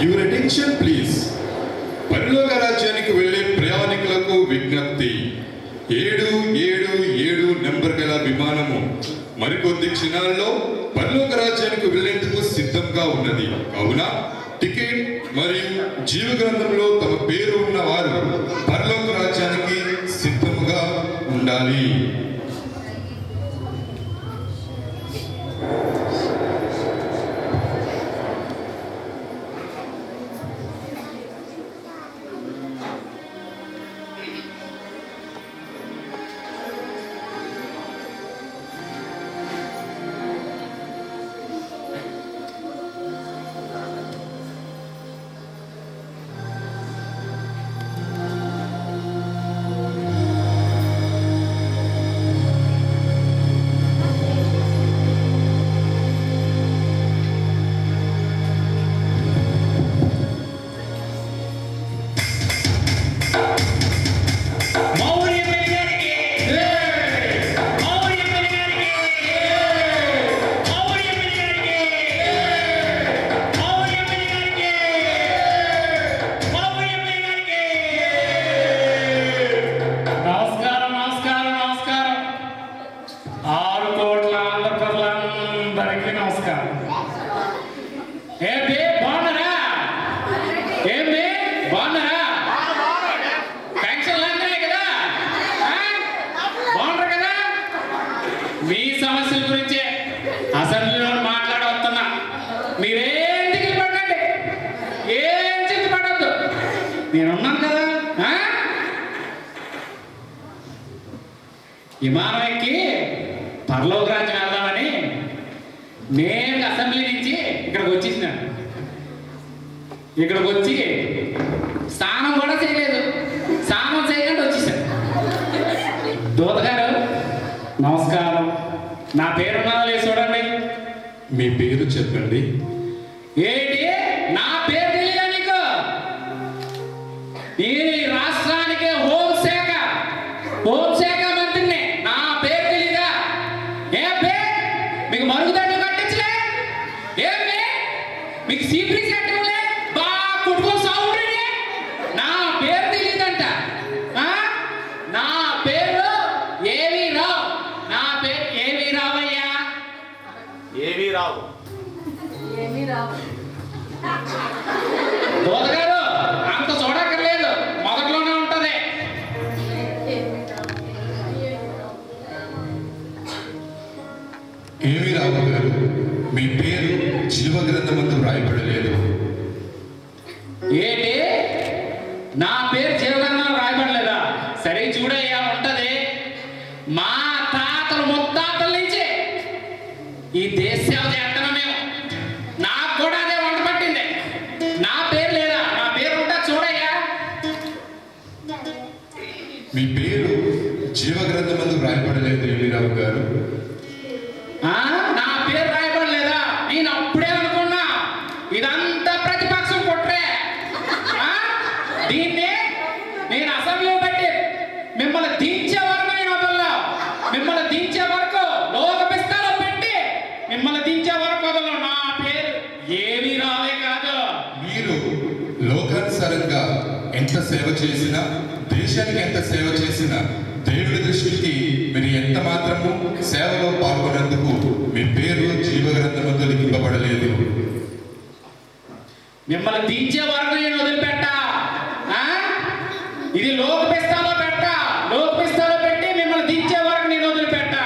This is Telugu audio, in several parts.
Your attention please. పరలోక రాజ్యానికి వెళ్ళే ప్రయాణికులకు విజ్ఞప్తి. 777 నెంబర్ గల విమానము మరికొద్ది క్షణాల్లో పరలోక రాజ్యానికి వెళ్ళేందుకు సిద్ధంగా ఉన్నది. కావున టికెట్ మరియు జీవ గ్రంథంలో తమ పేరు ఉన్న వారు పరలోక రాజ్యానికి సిద్ధంగా ఉండాలి. మీ సమస్యల గురించే అసెంబ్లీలో మాట్లాడవస్తున్నా. మీరేం దిగులు పడండి, ఏం చింత పడద్దు, నేనున్నాను కదా. విమానం ఎక్కి పరలోక రాజ్యం వెళ్దామని నేను అసెంబ్లీ నుంచి ఇక్కడికి వచ్చేసినాను. ఇక్కడికి వచ్చి స్నానం కూడా చేయలేదు, స్నానం చేయకుండా వచ్చేసాను. దూతగారు నమస్కారం, నా పేరున్నదా లేదు చూడండి. మీ పేరు చెప్పండి. ఏంటి నా పేరు తెలియదా నీకు? నేను ఈ రాష్ట్రానికి హోంశాఖ మంత్రిని. నా పేరు తెలీదా? ఏ పేరు మీకు మరుగుదొడ్లు కట్టించలే? ఏమి మీకు సీపీ కట్టలే? బాగా కుట్టుకో సౌండ్. నా పేరు తెలియదంట. నా పేరు ఏవి రావు. నా పేరు ఏవి రావయ్యా. ఏవి రావు. దోతగారు అంత చూడక్కర్లేదు, మొదట్లోనే ఉంటది. ఏమి రావు గారు, మీ పేరు జీవ గ్రంథమందు రాయబడలేదు. ఏంటి నా పేరు జీవగ్రంథంలో రాయబడలేదా? సరే చూడయ్యా, ఉంటది. మా తాతలు ముత్తాతల నుంచి ఈ దేశ సేవ చేస్తున్నాం మేము. నాకు కూడా అదే వంట పట్టింది. నా పేరు లేదా? నా పేరు ఉంటా చూడయ్యా. మీ పేరు జీవ గ్రంథమందు రాయబడలేదు ఏమిరావు గారు. నా పేరు రాయబడలేదా? నేను అప్పుడే అనుకున్నా ఇదంతా ప్రతిపక్షం కుట్రే. దీన్ని నేను అసెంబ్లీ బట్టి మిమ్మల్ని దించే వరకు నేను వదలను. మిమ్మల్ని దించే వరకు లోకపిస్తాలో పెట్టి మిమ్మల్ని దించే వరకు వదలను. నా పేరు ఏమీ రావే కాదు. మీరు లోకానుసారంగా ఎంత సేవ చేసినా, దేశానికి ఎంత సేవ చేసినా, దేవుడి దృష్టికి మీరు ఎంత మాత్రము సేవలో పాల్గొనేందుకు మీ పేరు జీవ గ్రంథమందు లిఖింపబడలేదు. మిమ్మల్ని దించే వరకు నేను వదిలిపెట్టా. ఇది లోకపిస్తాలో పెట్టా. లోకపిస్తాలో పెట్టి మిమ్మల్ని దించే వరకు నేను వదిలిపెట్టా.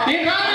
నేను రాను.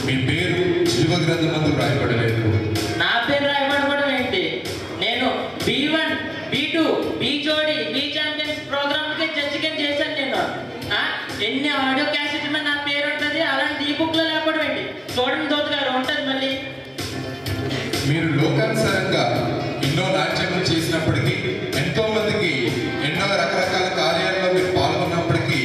మీ పేరు జీవ గ్రంథమందు రాయబడలేదు. నా పేరు రాయబడడం ఏంటి? నేను B1, B2, B జోడి, B ఛాంపియన్స్ ప్రోగ్రామ్కి జడ్జిగా చేశాను నేను. ఎన్ని ఆడియో క్యాసెట్ మీద నా పేరు ఉంటుంది, అలాంటి ఈ బుక్లో లేకపోవడం ఏంటి? చూడండి దోతు గారు ఉంటుంది మళ్ళీ. మీరు లోకానుసారంగా ఎన్నో నాట్యములు చేసినప్పటికీ, ఎంతో మందికి ఎన్నో రకరకాల కార్యాలలో మీరు పాల్గొన్నప్పటికీ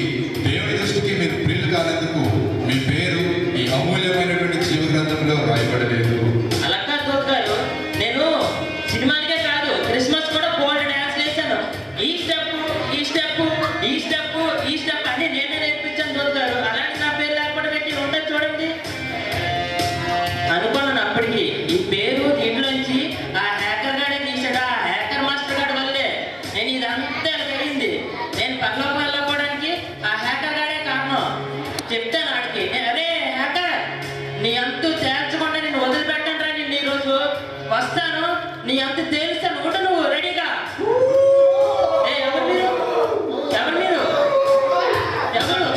దేవుని దృష్టికి మీరు ప్రియులు కానందుకు మీ పేరు ఈ అమూల్యమైనటువంటి జీవ గ్రంథంలో రాయబడలేదు. అలా కాదు దోతు గారు, నేను సినిమానికే కాదు క్రిస్మస్ కూడా బోల్డ్ డ్యాన్స్ చేశాను. ఈ స్టెప్ ఈ స్టెప్ ఈ స్టెప్ ఈ స్టెప్ అన్ని నేనే నేర్పించాను దోతు గారు. అలాంటి నా పేరు లేకపోవడం ఏంటి? ఉంటుంది చూడండి. అనుకున్నాను అప్పటికి ఈ పేరు దీంట్లోంచి ఆ హ్యాకర్ గాడే తీసాడు. ఆ హ్యాకర్ మాస్టర్ గాడి వల్లే నేను ఇదంతా జరిగింది. నేను పర్లోకి వెళ్ళకపోవడానికి ఆ హ్యాకర్ గాడే కారణం. చెప్తాను ఆడికి, అరే హ్యాకర్, నీ అంతు తేల్చకుండా నేను వదిలిపెట్టాను రా. నేను ఈరోజు వస్తాను, నీ అంతు తేలుస్తాను. ఉండు నువ్వు రెడీగా. ఏ ఎవరు మీరు? ఎవరు మీరు? ఎవరు?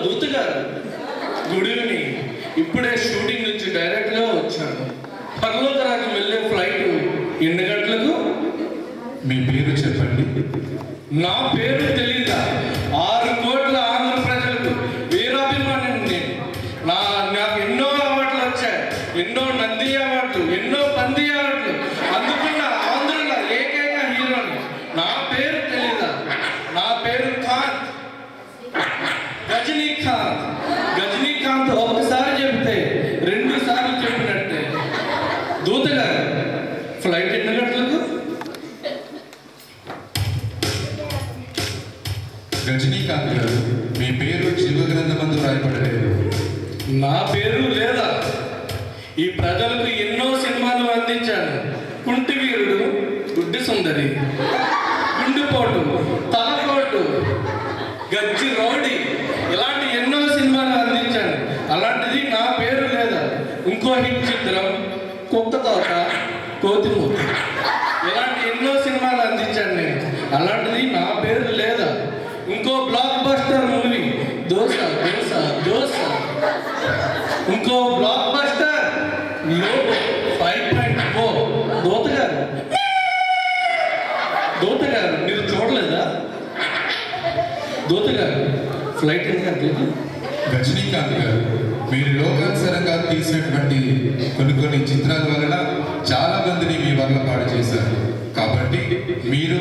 దూత గారు, గుడ్ ఈవినింగ్. ఇప్పుడే షూటింగ్ నుంచి డైరెక్ట్గా వచ్చాను. పర్లోకరాజు వెళ్ళే ఫ్లైట్ ఎన్ని గంటలకు? మీ పేరు చెప్పండి. నా పేరు తెలీదా? 6 కోట్ల ఆంధ్ర ప్రజలకు వీరాభిమాని నేను. నాకు ఎన్నో అవార్డులు వచ్చాయి, ఎన్నో నంది అవార్డులు, ఎన్నో పంది అవార్డులు అందుకున్న ఆంధ్రలో ఏకైక హీరోని. నా పేరు తెలీదా? నా పేరు ఖాన్, రజనీకాంత్. రజనీకాంత్ ఒకసారి చెప్తే 2 సార్లు చెప్పినట్టే. దూత గారు, ఫ్లైట్ ఎన్ని గంటలకు? రజనీకాంత్ గారు, మీ పేరు జీవ గ్రంథమందు రాయబడలేదు. నా పేరు లేదా? ఈ ప్రజలకు ఎన్నో సినిమాలు అందించాను. కుంటి వీరుడు, గుడ్డి సుందరి, గుండుపోటు, తలపోటు, గజ్జి రౌడీ, ఇలాంటి ఎన్నో సినిమాలు అందించాను. అలాంటిది నా పేరు లేదా? ఇంకో హిట్ చిత్రం కుక్క తోట, కోతిమూత, ఇలాంటి ఎన్నో సినిమాలు అందించాను నేను. అలాంటిది నా పేరు లేదా? ఇంకో block buster movie dosa dosa dosa, ఇంకో బ్లాక్ బస్టర్ లోబో 5.4. దూత గారు, దూత గారు, మీరు చూడలేదా? దూత గారు, ఫ్లైట్ ఎన్ని గంటలకి? రజనీకాంత్ గారు, మీరు లోకానుసారంగా తీసినటువంటి కొన్ని చిత్రాల వలన చాలా మందిని మీ వల్ల పాడు చేశారు. కాబట్టి మీరు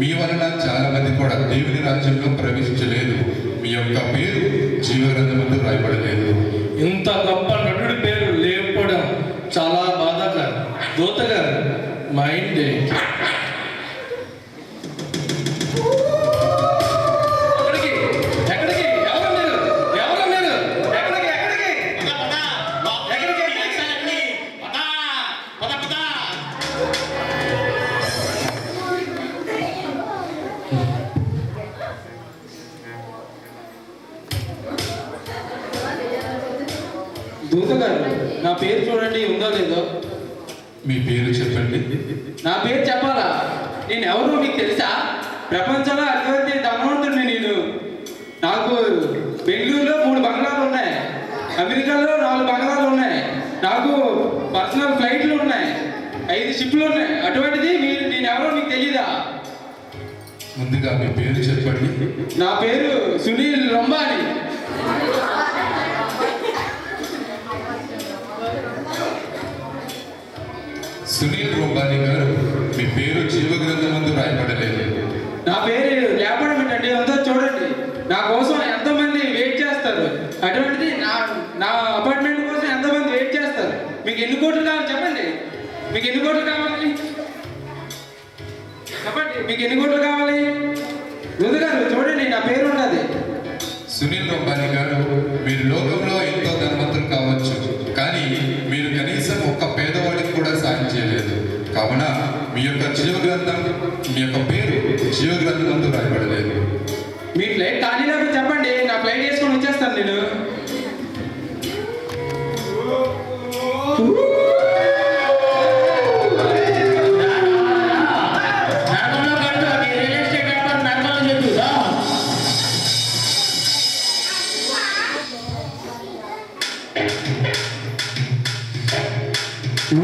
మీ వలన చాలా మంది కూడా దేవుని రాజ్యంలో ప్రవేశించలేదు. మీ యొక్క పేరు జీవగ్రంథమందు రాయబడలేదు. ఇంత గొప్ప నటుడి పేరు లేకపోవడం చాలా బాధాకరం. దూత గారు, మైండ్ దూత గారు, నా పేరు చూడండి, ఉందో లేదో. మీ పేరు చెప్పండి. నా పేరు చెప్పాలా? నేను ఎవరు మీకు తెలుసా? ప్రపంచంలో అటువంటి ధనవంతుడిని నేను. నాకు బెంగళూరులో 3 బంగ్లాలు ఉన్నాయి, అమెరికాలో 4 బంగ్లాలు ఉన్నాయి, నాకు పర్సనల్ ఫ్లైట్లు ఉన్నాయి, 5 షిప్లు ఉన్నాయి. అటువంటిది నేను ఎవరో మీకు తెలీదా? ముందుగా మీ పేరు చెప్పండి. నా పేరు సునీల్ రంబాని. సునీల్ రూపాని గారు, మీ పేరు జీవగ్రంథమందు రాయబడలేదు. నా పేరు లేపడం ఏంటంటే అంతా చూడండి. నా కోసం ఎంతమంది వెయిట్ చేస్తారు. అటువంటిది నా అపార్ట్మెంట్ కోసం ఎంతమంది వెయిట్ చేస్తారు. మీకు ఎన్ని కోట్లు కావాలి చెప్పండి. మీకు ఎన్ని కోట్లు కావాలి చెప్పండి. మీకు ఎన్ని కోట్లు కావాలి? దూత గారు చూడండి, నా పేరు ఉన్నది. సునీల్ రూపాని గారు, మీరు లోకంలో ఎంతో ధనవంతులు కావచ్చు, కానీ మీరు కనీసం ఒక్క పేదవాడికి కూడా సాయం చేయలేదు. కావున మీ యొక్క జీవగ్రంథం మీ యొక్క పేరు జీవగ్రంథం అందు రాయబడలేదు. మీ ఫ్లైట్ ఖాళీలో చెప్పండి, నా ఫ్లైట్ వేసుకొని వచ్చేస్తాను నేను. నరకంలో కట్టు, నీ రియల్ ఎస్టేట్ వ్యాపారం నరకంలో చెప్పు.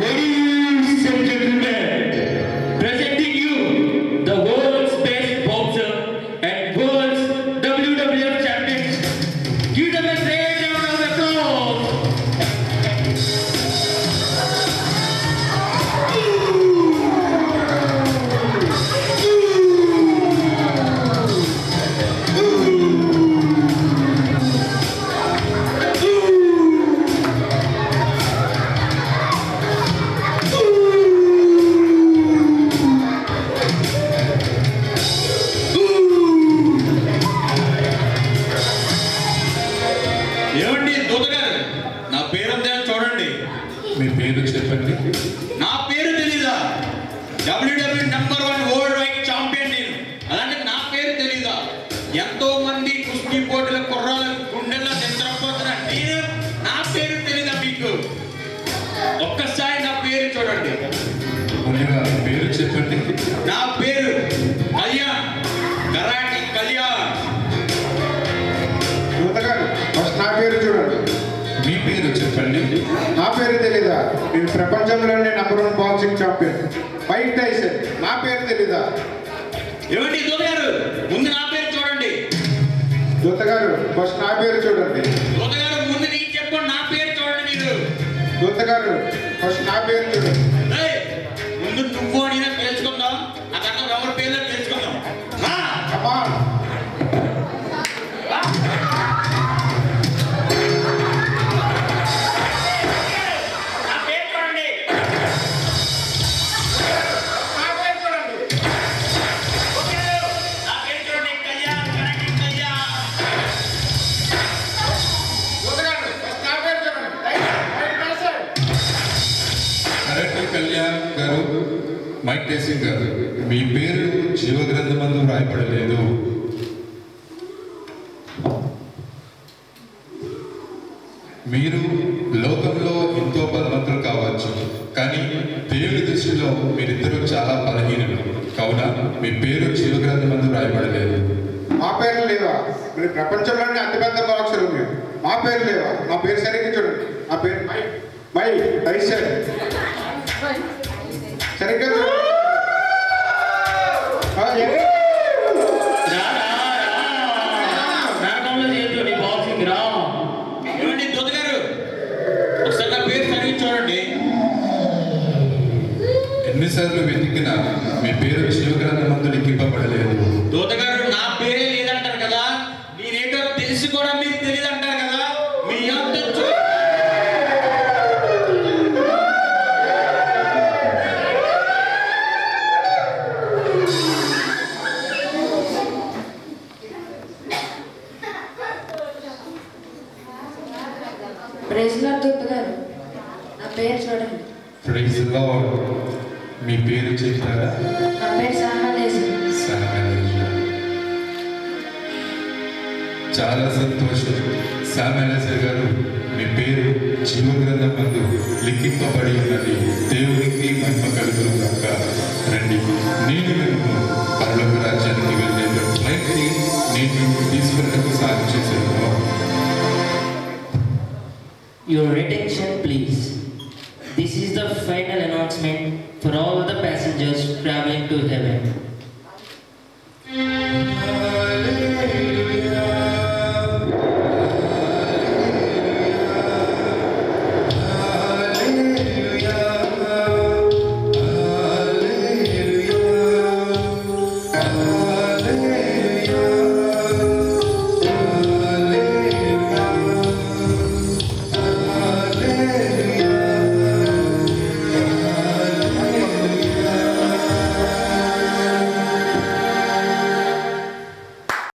Ladies and gentlemen, presenting you the world's best boxer and world's WWF champions. Give them a great round of applause. ఏమండి దూత గారు, నా పేరు అంతా చూడండి. మీ పేరు చెప్పండి. నా పేరు తెలీదా? WWE #1 వరల్డ్ వైడ్ ఛాంపియన్ నేను. అలాంటి నా పేరు తెలీదా? ఎంతో మంది కుస్తీ పోటీల కుర్రాల గుండెల్లో నిద్రపోతున్న నేను, నా పేరు తెలీదా మీకు? ఒక్కసారి నా పేరు చూడండి. ముందుగా మీ పేరు చెప్పండి. నా పేరు కళ్యాణ్, కరాటి కళ్యాణ్. యువతగారు ఫస్ట్ నా పేరు చూడండి. మీ పేరు చెప్పండి. నా పేరు తెలీదా? నేను ప్రపంచంలోనే #1 బాక్సింగ్ ఛాంపియన్ మైక్ టైసన్. నా పేరు తెలీదా? ఏమండి దూత గారు, ముందు నా పేరు చూడండి. యువతగారు ఫస్ట్ నా పేరు చూడండి. దూత గారు, ముందు నేను చెప్పండి, నా పేరు చూడండి మీరు. యువతగారు ఫస్ట్ నా పేరు చూడండి. ఏయ్, ముందు నువ్వు నేను తెలుసుకుందాం, ఆ తర్వాత ఎవరి పేర్లో తెలుసుకుందాం. రా. కమాన్. నా పేరు చూడండి. ఓకే, నా పేరు చూడండి. కళ్యాణ్, కరాటి కళ్యాణ్. యువతగారు ఫస్ట్ నా పేరు చూడండి. Mike Tyson. కరెక్ట్ కళ్యాణ్ గారు, మైక్ టైసన్ గారు, మీ పేరు జీవగ్రంథమందు రాయబడలేదు. మీరు లోకంలో ఎంతో బలవంతులు కావచ్చు, కానీ దేవుని దృష్టిలో మీరిద్దరూ చాలా బలహీనులు. కావున మీ పేరు జీవగ్రంథమందు రాయబడలేదు. మా పేరు లేవా? మీరు ప్రపంచంలోనే అతిపెద్ద బాక్సర్ మీరు. మా పేరు లేవా? మా పేరు సరిగ్గా చూడండి. నా పేరు మైక్ టైసన్. సరిగ్గా చూడండి. రా, నరకంలో చేద్దు నీ బాక్సింగ్ రా. ఏమండి దూత గారు, ఒకసారి నా పేరు సరిగ్గా చూడండి. ఎన్నిసార్లు వెతికినా మీ పేరు జీవగ్రంథమందు లిఖింపబడలేదు. దూత గారు, నా పేరే లేదంటారు కదా, నేనేటో తెలిసి కూడా మీకు తెలియదు అంటారు కదా. మీ అంత ప్రెసిడెంట్ దూత గారు, నా పేరు చూడండి. Praise the lord. మీ పేరు చెప్తారా? నా పేరు సహలేసి. చాలా సంతోషం శామ్యుయల్ గారు, మీ పేరు జీవగ్రంథమందు లిఖింపబడి ఉన్నది. దేవునికి మహిమ కలుగును గాక. రండి, నేను మీకు పరలోక రాజ్యానికి వెళ్ళే ఫ్లైట్ని నేను తీసుకున్నకు సాయం చేశాను. Your attention please. This is the final announcement for all the passengers traveling to heaven.